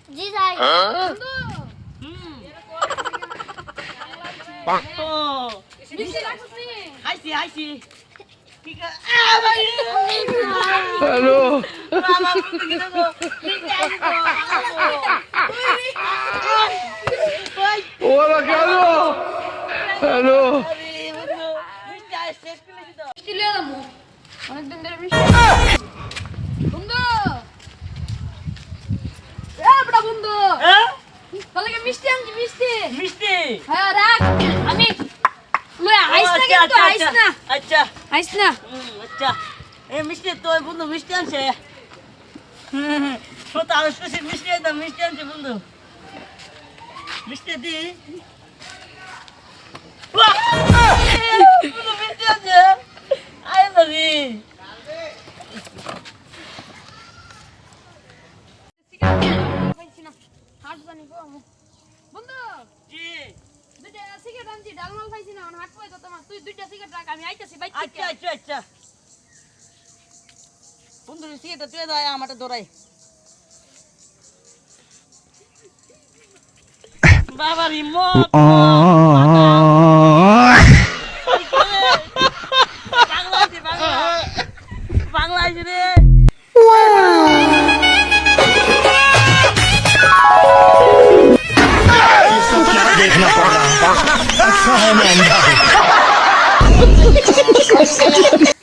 জি যাই হাইছি হ্যালো ওরা কেন হ্যালো অনেকদিন ধরে বন্ধু বন্ধু বলে মিষ্টি আনছি মিষ্টি হ্যাঁ রাখ আমি আইস না কিন্তু আইস না আচ্ছা আইস না আচ্ছা এই মিষ্টি তোর বন্ধু মিষ্টি আনছে ও তো আরো খুশি মিষ্টি আনছে বন্ধু মিষ্টি দি বন্ধু মিষ্টি আনছে আয় বাড়ি বন্ধু জি দুইটা সিগারেট আনছি ডালমাল খাইছি না হাট পাই তো তোমার তুই দুইটা সিগারেট রাখ আমি আইতাছি বাইক আচ্ছা আচ্ছা আচ্ছা বন্ধু সিগারেটটা তুই দাও আমারটা দৌড়াই বাবা রিমোট বাংলা আছে রে देखना पड़ा अच्छा है मैं अंधा हूं